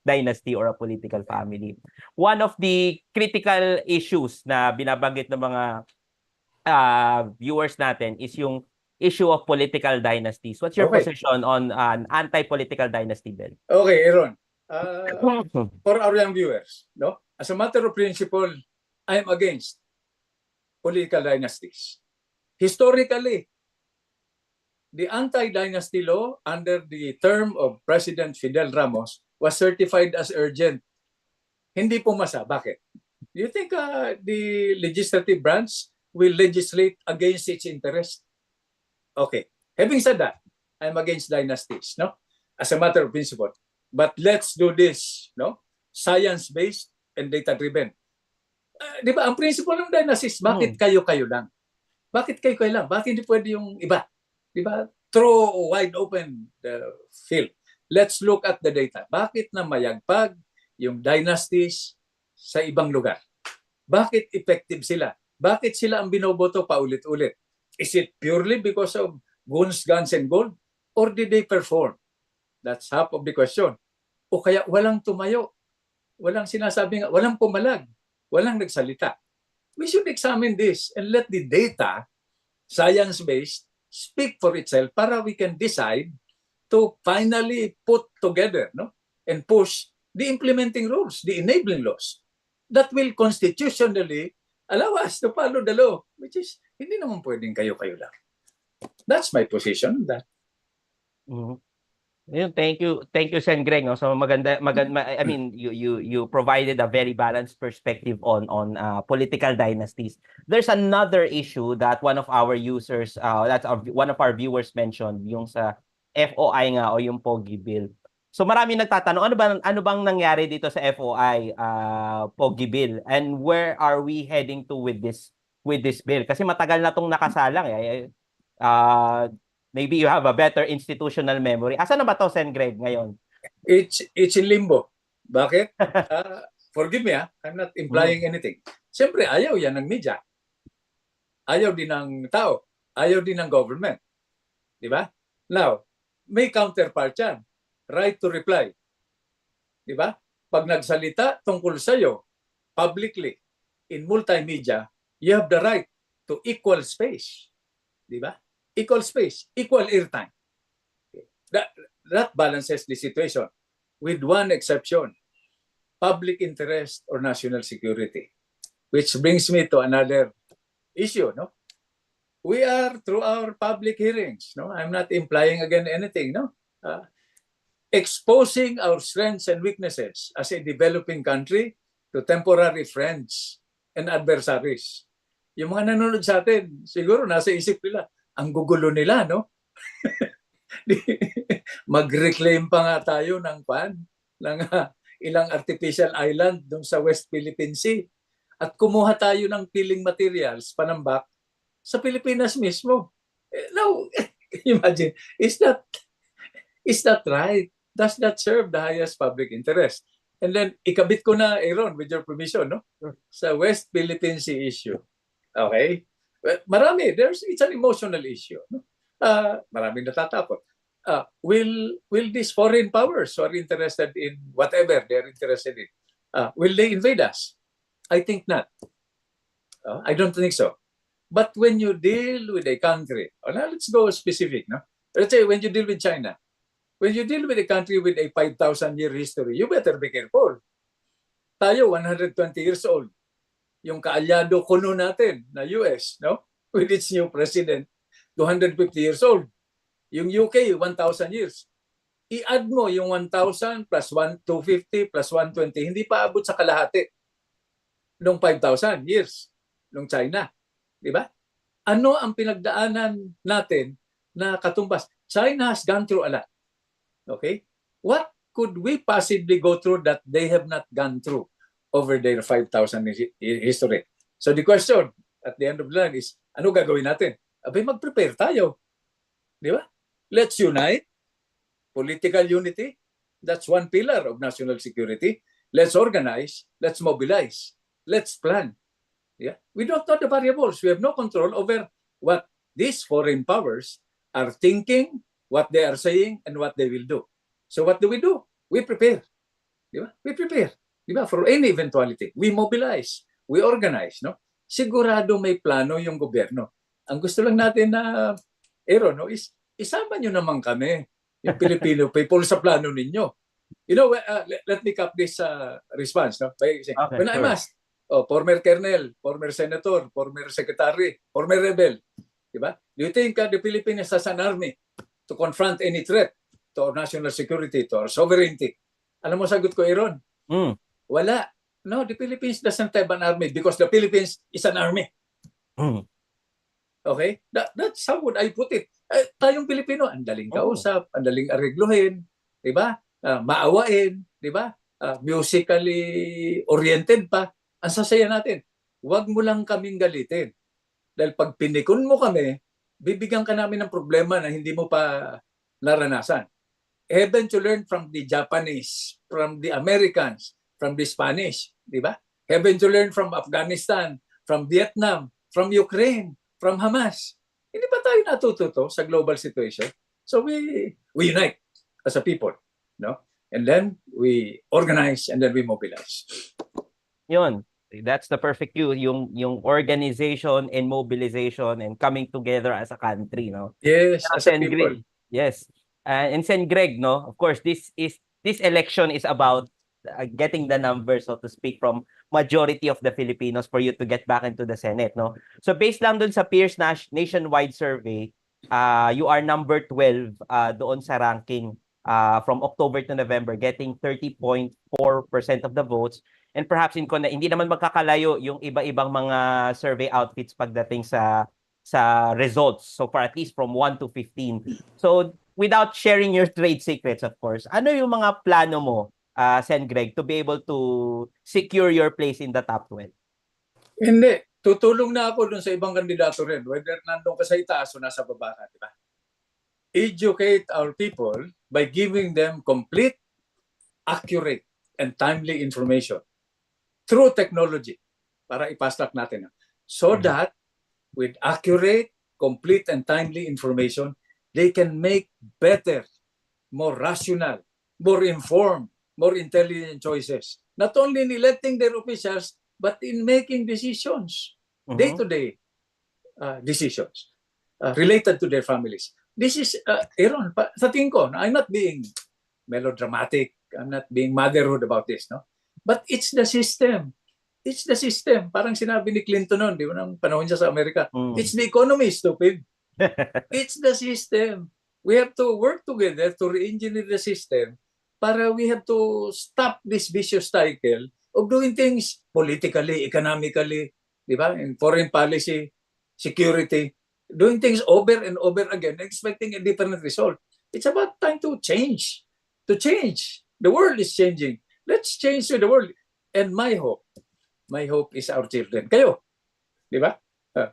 dynasty or a political family. One of the critical issues na binabanggit ng mga viewers natin is yung issue of political dynasties. What's your position on an anti-political dynasty bill? Okay, Aaron. For our young viewers, no? As a matter of principle, I am against political dynasties. Historically, the anti-dynasty law under the term of President Fidel Ramos was certified as urgent. Hindi pumasa. Bakit? Do you think the legislative branch will legislate against its interest? Okay. Having said that, I'm against dynasties, no? As a matter of principle. But let's do this, no? Science-based and data-driven. Di ba, ang principle ng dynasties, bakit kayo-kayo lang? Bakit kayo-kayo lang? Bakit hindi pwede yung iba? Di ba? Throw wide open the field. Let's look at the data. Bakit na mayagpag yung dynasties sa ibang lugar? Bakit effective sila? Bakit sila ang binoboto paulit-ulit? Is it purely because of guns, and gold? Or did they perform? That's half of the question. O kaya walang tumayo? Walang sinasabi nga, walang pumalag? Walang nagsalita? We should examine this and let the data, science-based, speak for itself para we can decide to finally put together, no, and push the implementing rules, the enabling laws that will constitutionally allow us to follow the law, which is hindi naman pwedeng kayo-kayo lang. That's my position on that. Thank you, Sen Greg. No? So maganda. I mean, you provided a very balanced perspective on political dynasties. There's another issue that one of our users, one of our viewers mentioned, yung sa FOI nga o yung Pogi Bill. So marami nagtatanong, ano bang nangyari dito sa FOI Pogi Bill, and where are we heading to with this bill? Kasi matagal na tong nakasalang maybe you have a better institutional memory. Asan na ba to, Sen Greg, ngayon? It's in limbo. Bakit? Forgive me, I'm not implying anything. Siyempre, ayaw yan ng media. Ayaw din ng tao. Ayaw din ng government. Di ba? Now, may counterpart yan. Right to reply. Di ba? Pag nagsalita tungkol sa'yo, publicly, in multimedia, you have the right to equal space. Di ba? Equal space, equal airtime. That balances the situation with one exception, public interest or national security. Which brings me to another issue, no? We are through our public hearings, no? I'm not implying again anything, no? Exposing our strengths and weaknesses as a developing country to temporary friends and adversaries. Yung mga nanonood sa atin, siguro nasa isip nila, ang gugulo nila, no? Mag-reclaim pa nga tayo ng ilang artificial island doon sa West Philippine Sea. At kumuha tayo ng killing materials, panambak, sa Pilipinas mismo. Now, imagine, is that right? Does that serve the highest public interest? And then, ikabit ko na, Aaron, with your permission, no? Sa West Philippine Sea issue. Okay? Marami. It's an emotional issue. No? Maraming natatakot. Will these foreign powers who are interested in whatever they're interested in, will they invade us? I think not. I don't think so. But when you deal with a country, now let's go specific. No? Let's say when you deal with China, when you deal with a country with a 5,000-year history, you better be careful. Tayo, 120 years old. Yung kaalyado kuno natin na US, no? With its new president, 250 years old. Yung UK, 1,000 years. I-add mo yung 1,000 plus 250 plus 120, hindi pa abot sa kalahati nung 5,000 years nung China. Di ba? Ano ang pinagdaanan natin na katumbas? China has gone through a lot. Okay? What could we possibly go through that they have not gone through over their 5,000 history? So the question at the end of the line is, ano gagawin natin? Abay, mag-prepare tayo. Di ba? Let's unite. Political unity. That's one pillar of national security. Let's organize. Let's mobilize. Let's plan. Yeah? We don't know the variables. We have no control over what these foreign powers are thinking, what they are saying, and what they will do. So what do? We prepare. Di ba? We prepare. Di ba? For any eventuality. We mobilize. We organize. No? Sigurado may plano yung gobyerno. Ang gusto lang natin na, Aaron, no, is isama nyo naman kami, yung Filipino people, sa plano ninyo. You know, let me cap this response. No? By saying, Okay, when I'm sure. asked, former colonel, former senator, former secretary, former rebel, diba? Do you think the Philippines has an army to confront any threat to our national security, to our sovereignty? Alam mo sagot ko, Aaron? Wala. No, the Philippines doesn't have an army because the Philippines is an army. Okay? That's how would I put it. Tayong Pilipino, ang daling kausap, ang daling aregluhin, di ba? Maawain, di ba? Musically oriented pa. Ang sasaya natin. Huwag mo lang kaming galitin. Dahil pag pinikon mo kami, bibigyan ka namin ng problema na hindi mo pa naranasan. Haven't you learned from the Japanese, from the Americans, from the Spanish, di ba? Haven't you learned from Afghanistan, from Vietnam, from Ukraine, from Hamas? Hindi ba tayo natututo sa global situation? So we unite as a people, no? And then we organize and then we mobilize. Yun. That's the perfect cue, yung organization and mobilization and coming together as a country, no? Yes, as a Sen. people. Greg, yes. And Sen. Greg, no? Of course, this election is about getting the numbers, so to speak, from majority of the Filipinos for you to get back into the Senate, no? So based lang dun sa Peers nationwide survey, you are number 12 doon sa ranking from October to November, getting 30.4% of the votes. And perhaps hindi naman magkakalayo yung iba-ibang mga survey outfits pagdating sa results. So far, at least from 1 to 15. So without sharing your trade secrets, of course, ano yung mga plano mo, Sen. Greg, to be able to secure your place in the top 12? Hindi. Tutulong na ako dun sa ibang kandidato rin. Whether nandun ka sa itaas o nasa baba ka, di ba? Educate our people by giving them complete, accurate, and timely information through technology para ipastak natin. So that with accurate, complete, and timely information, they can make better, more rational, more informed, more intelligent choices. Not only in electing their officials, but in making decisions, day-to-day decisions related to their families. This is, Aaron, sa tingin ko, I'm not being melodramatic, I'm not being motherhood about this, no? But it's the system. It's the system. Parang sinabi ni Clinton noon, di ba, nang panahon niya sa Amerika. It's the economy, stupid. It's the system. We have to work together to re-engineer the system para we have to stop this vicious cycle of doing things politically, economically, di ba, in foreign policy, security, doing things over and over again, expecting a different result. It's about time to change. To change. The world is changing. Let's change the world. And my hope is our children. Kayo, di ba?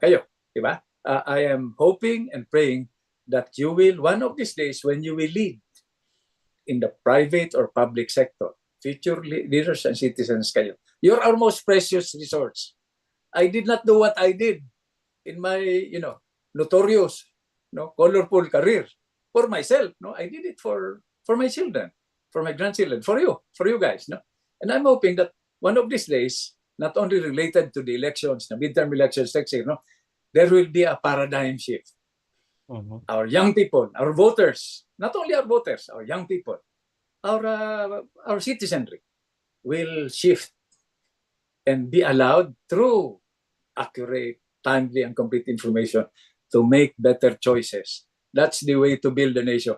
Kayo, di ba? I am hoping and praying that you will, one of these days, when you will lead in the private or public sector, future leaders and citizens kayo. You're our most precious resource. I did not do what I did in my, notorious, colorful career for myself. No, I did it for my children, for my grandchildren, for you guys. No, and I'm hoping that one of these days, not only related to the elections, the midterm elections next year, no, there will be a paradigm shift. Our young people, our voters, not only our voters, our young people, our citizenry will shift and be allowed through accurate, timely, and complete information to make better choices. That's the way to build a nation.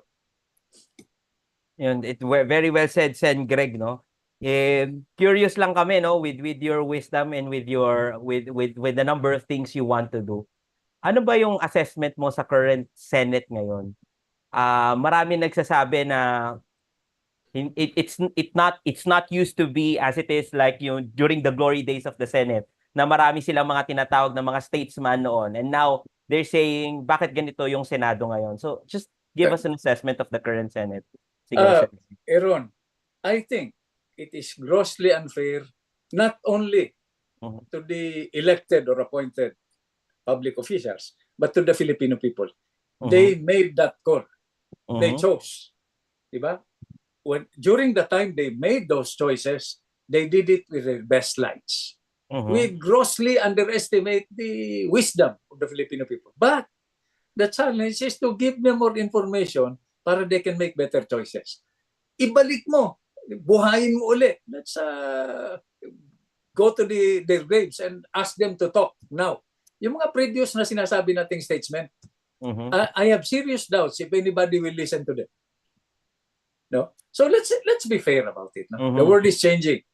Yun, very well said, Sen Greg, no? Curious lang kami, no, with your wisdom and with the number of things you want to do. Ano ba yung assessment mo sa current Senate ngayon? Marami nagsasabi na it's not used to be as it is like yung during the glory days of the Senate, na marami silang mga tinatawag na mga statesman noon, and now they're saying bakit ganito yung Senado ngayon. So just give us an assessment of the current Senate. Sige, Aaron, I think it is grossly unfair not only to the elected or appointed public officials, but to the Filipino people. They made that call. They chose. Diba? During the time they made those choices, they did it with their best lights. We grossly underestimate the wisdom of the Filipino people. But the challenge is to give them more information para they can make better choices. Ibalik mo, buhayin mo ulit. Let's go to their graves and ask them to talk now. Yung mga previous na sinasabi nating statesmen, I have serious doubts if anybody will listen to them. No? So let's be fair about it. No? The world is changing.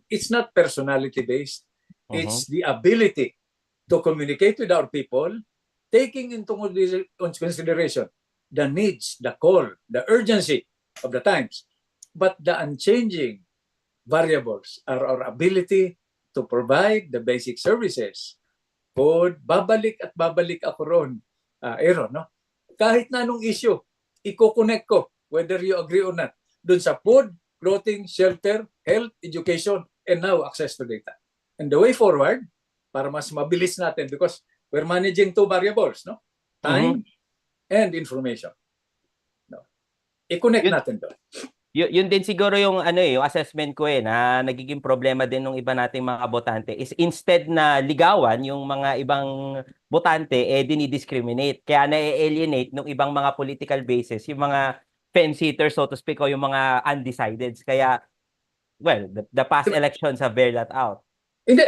It's not personality based. It's the ability to communicate with our people, taking into consideration the needs, the call, the urgency of the times. But the unchanging variables are our ability to provide the basic services. Food, babalik at babalik ako ron, Aaron, no? Kahit na anong issue, i-connect ko, whether you agree or not, dun sa food, clothing, shelter, health, education, and now access to data. And the way forward, para mas mabilis natin, because we're managing two variables, no? Time and information. No? I-connect natin doon. Yun din siguro yung yung assessment ko na nagiging problema din ng iba nating mga botante is instead na ligawan yung mga ibang botante dinidiscriminate, kaya na-alienate ng ibang mga political bases yung mga fence-sitters, so to speak, o yung mga undecideds. Kaya well, the past elections have bear that out. Hindi,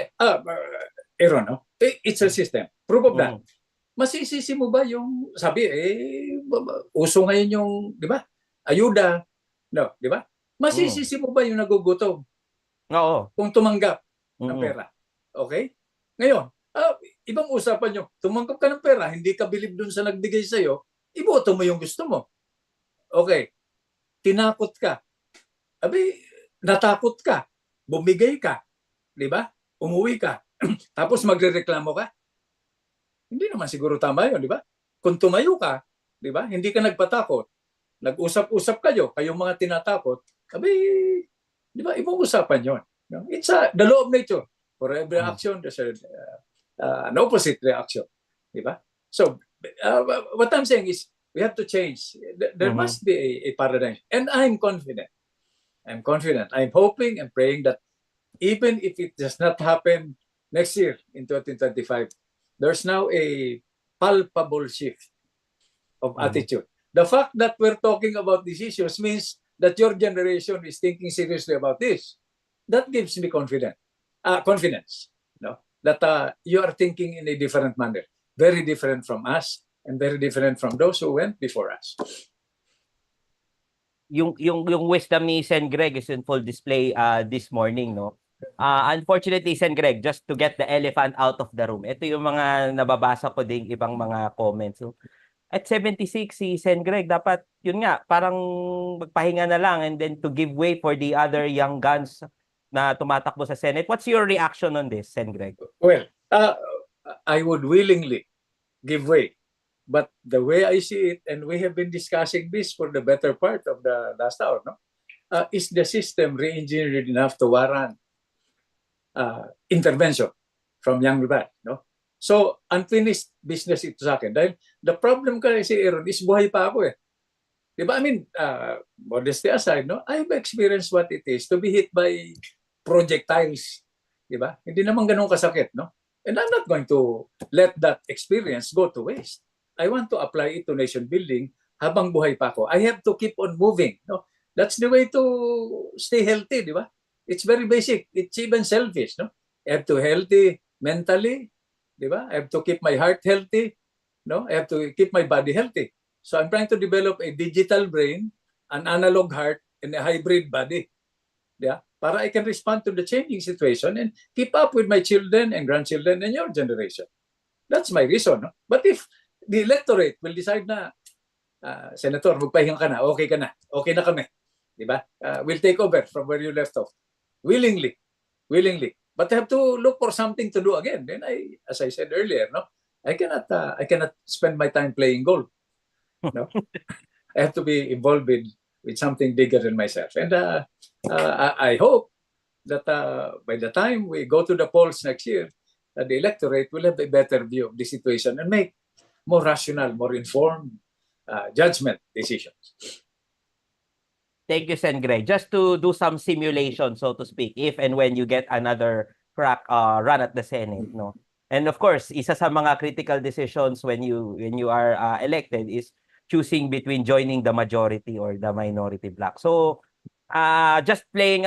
Aaron, no? It's a system. Proof of that. Masisisi mo ba yung, sabi, uso ngayon yung, di ba, ayuda, no, di ba? Masisisi mo ba yung nagugutom? Oo. Kung tumanggap ng pera. Okay? Ngayon, ibang usapan nyo, tumanggap ka ng pera, hindi ka bilib dun sa nagbigay sa'yo, iboto mo yung gusto mo. Okay. Tinakot ka. Abi, natakot ka. Bumigay ka. Di ba? Umuwi ka. Tapos magrereklamo ka. Hindi naman siguro tama yun, di ba? Kung tumayo ka, di ba? Hindi ka nagpatakot. Nag-usap-usap kayo, kayong mga tinatakot. Abi, di ba? Ibang usapan yun. No? It's the law of nature. For every action, there's an opposite reaction. Di ba? So, what I'm saying is, we have to change. There must be a paradigm. And I'm confident. I'm confident. I'm hoping and praying that even if it does not happen next year in 2025, there's now a palpable shift of attitude. The fact that we're talking about these issues means that your generation is thinking seriously about this. That gives me confidence. No? That you are thinking in a different manner. Very different from us and very different from those who went before us. Yung wisdom ni Sen Greg is in full display this morning, no? Unfortunately, Sen Greg, just to get the elephant out of the room, ito yung mga nababasa ko ding ibang mga comments. So, at 76, si Sen Greg, dapat, yun nga, parang magpahinga na lang and then to give way for the other young guns na tumatakbo sa Senate. What's your reaction on this, Sen Greg? Well, I would willingly give way. But the way I see it, and we have been discussing this for the better part of the last hour, no? Is the system re-engineered enough to warrant intervention from young blood, no? So, unfinished business ito sa akin. Dahil the problem kasi, Aaron, is buhay pa ako eh. Di ba? I mean, modesty aside, no? I've experienced what it is to be hit by projectiles. Di ba? Hindi naman ganun kasakit, no? And I'm not going to let that experience go to waste. I want to apply it to nation building habang buhay pa ako. I have to keep on moving, no? That's the way to stay healthy, di ba? It's very basic. It's even selfish, no? I have to healthy mentally, di ba? I have to keep my heart healthy, no? I have to keep my body healthy. So I'm trying to develop a digital brain, an analog heart, and a hybrid body. Yeah, para I can respond to the changing situation and keep up with my children and grandchildren and your generation. That's my reason. No? But if the electorate will decide na, Senator, magpahinga ka na, okay na kami. Diba? We'll take over from where you left off. Willingly. But I have to look for something to do again. Then as I said earlier, no, I cannot spend my time playing golf. No, I have to be involved with something bigger than myself. And I hope that by the time we go to the polls next year, the electorate will have a better view of the situation and make more rational, more informed judgment decisions. Thank you, Sen Greg. Just to do some simulation, so to speak, if and when you get another run at the Senate, no? And of course, isa sa mga critical decisions when you are elected is choosing between joining the majority or the minority bloc. So, just playing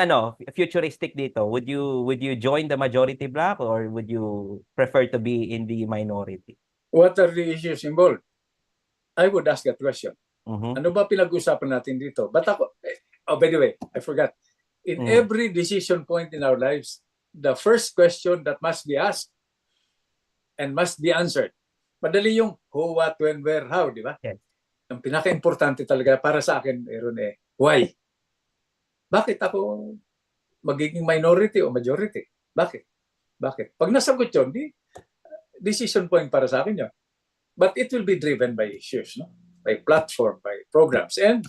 futuristic dito, would you join the majority bloc or would you prefer to be in the minority? What are the issues involved? I would ask that question. Mhm. Ano ba pinag-usapan natin dito? But ako, by the way, I forgot. In every decision point in our lives, the first question that must be asked and must be answered. Madali yung who, what, when, where, how, di ba? Yes. Ang pinaka-importante talaga para sa akin, Aaron, why? Bakit ako magiging minority o majority? Bakit? Pag nasagot yun, decision point para sa akin yun. But it will be driven by issues, no? By platform, by programs. And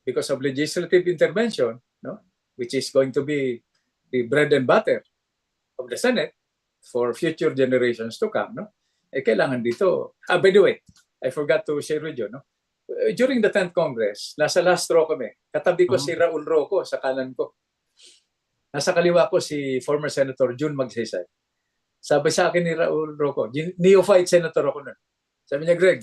because of legislative intervention, no, which is going to be the bread and butter of the Senate for future generations to come, no? Kailangan dito. By the way, I forgot to share with you, no? During the 10th Congress, nasa last row kami. Katabi ko si Raul Roco sa kanan ko. Nasa kaliwa ko si former Senator June Magsaysay. Sabi sa akin ni Raul Roco, neophyte senator ako nun. Sabi niya, Greg,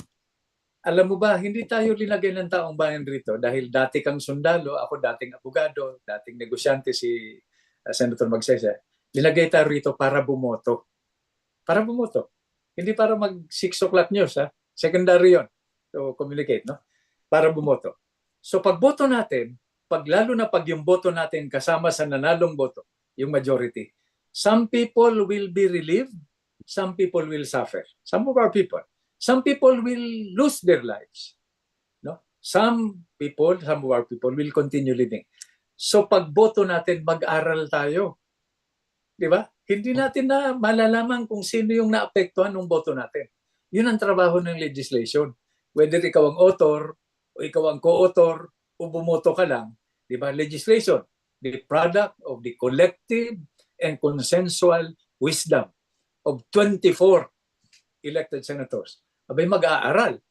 alam mo ba, hindi tayo linagay ng taong bayan rito dahil dati kang sundalo, ako dating abogado, dating negosyante si Senator Magsaysay. Linagay tayo rito para bumoto. Para bumoto. Hindi para mag 6 o'clock news, ha? Secondary yon to communicate, no? Para bumoto. So pagboto natin, lalo na pag yung boto natin kasama sa nanalong boto, yung majority, some people will be relieved, some people will suffer. Some of our people. Some people will lose their lives. No? Some of our people will continue living. So pagboto natin, mag-aral tayo. Di ba? Hindi natin na malalaman kung sino yung naapektuhan ng boto natin. Yun ang trabaho ng legislation. Whether ikaw ang author o ikaw ang co-author o bumoto ka lang, di ba? Legislation, the product of the collective and consensual wisdom of 24 elected senators. Abay, mag-aaral.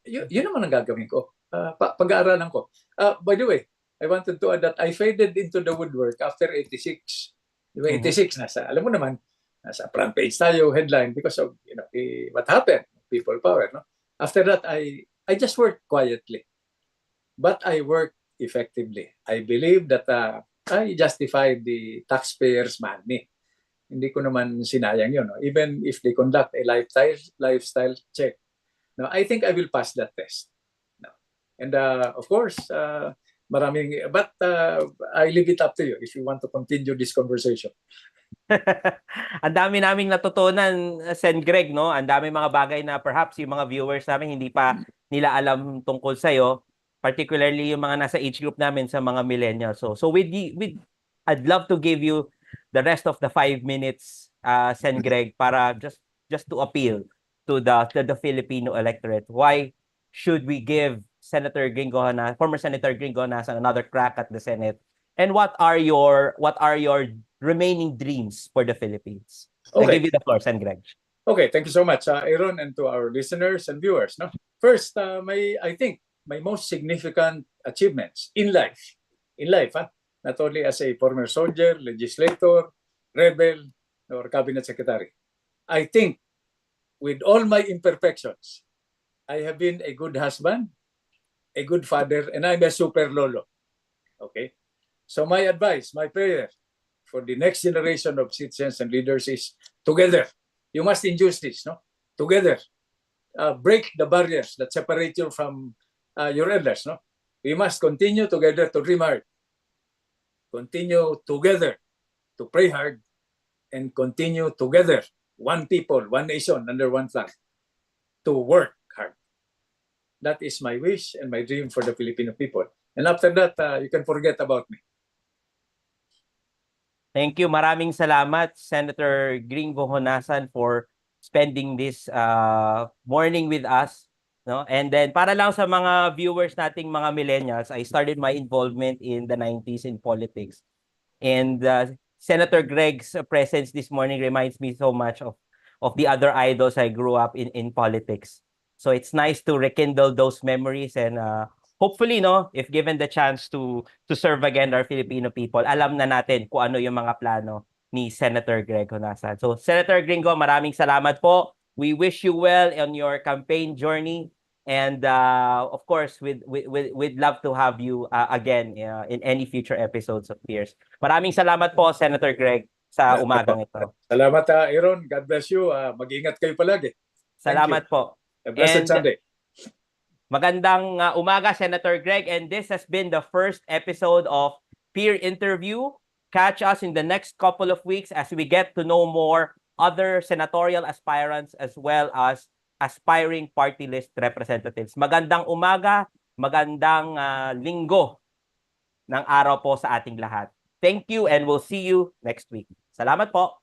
Yun naman ang gagawin ko. Pag-aaralan ko. By the way, I wanted to add that I faded into the woodwork after 86. Diba, 86, alam mo naman, nasa front page tayo, headline, because of what happened, people power. No? After that, I just worked quietly. But I worked effectively. I believe that I justified the taxpayers' money. Hindi ko naman sinayang yun. No? Even if they conduct a lifestyle check. No, I think I will pass that test. No. And of course, but I leave it up to you if you want to continue this conversation. Ang dami naming natutunan, Sen Greg, no? Ang dami mga bagay na perhaps yung mga viewers namin hindi pa nila alam tungkol sa'yo, particularly yung mga nasa age group namin sa mga millennials. So I'd love to give you the rest of the 5 minutes, Sen Greg, para just to appeal to the Filipino electorate. Why should we give former Senator Gringo Honasan another crack at the Senate? And what are your remaining dreams for the Philippines? Okay. I give you the floor, Sen Greg. Okay, thank you so much, Aaron, and to our listeners and viewers. No, first, I think my most significant achievements in life, not only as a former soldier, legislator, rebel, or cabinet secretary. I think with all my imperfections, I have been a good husband, a good father, and I'm a super lolo. Okay, so my advice, my prayer for the next generation of citizens and leaders is together. You must induce this, no? Together. Break the barriers that separate you from your elders, no? We must continue together to dream hard, continue together to pray hard, and continue together, one people, one nation, under one flag, to work hard. That is my wish and my dream for the Filipino people. And after that, you can forget about me. Thank you. Maraming salamat, Senator Gringo Honasan, for spending this morning with us. No? And then, para lang sa mga viewers nating mga millennials, I started my involvement in the 90s in politics. And Senator Greg's presence this morning reminds me so much of the other idols I grew up in politics. So it's nice to rekindle those memories, and hopefully, no, if given the chance to serve again our Filipino people, alam na natin kung ano yung mga plano ni Senator Greg Honasan. So Senator Gringo, maraming salamat po. We wish you well on your campaign journey. And of course, we'd love to have you again in any future episodes of Peers. Maraming salamat po, Senator Greg, sa umagang ito. Salamat, Aaron. God bless you. Mag-ingat kayo palagi. Salamat po. A blessed Sunday. Magandang umaga, Senator Greg. And this has been the first episode of Peer Interview. Catch us in the next couple of weeks as we get to know more other senatorial aspirants as well as aspiring party list representatives. Magandang umaga, magandang linggo ng araw po sa ating lahat. Thank you and we'll see you next week. Salamat po.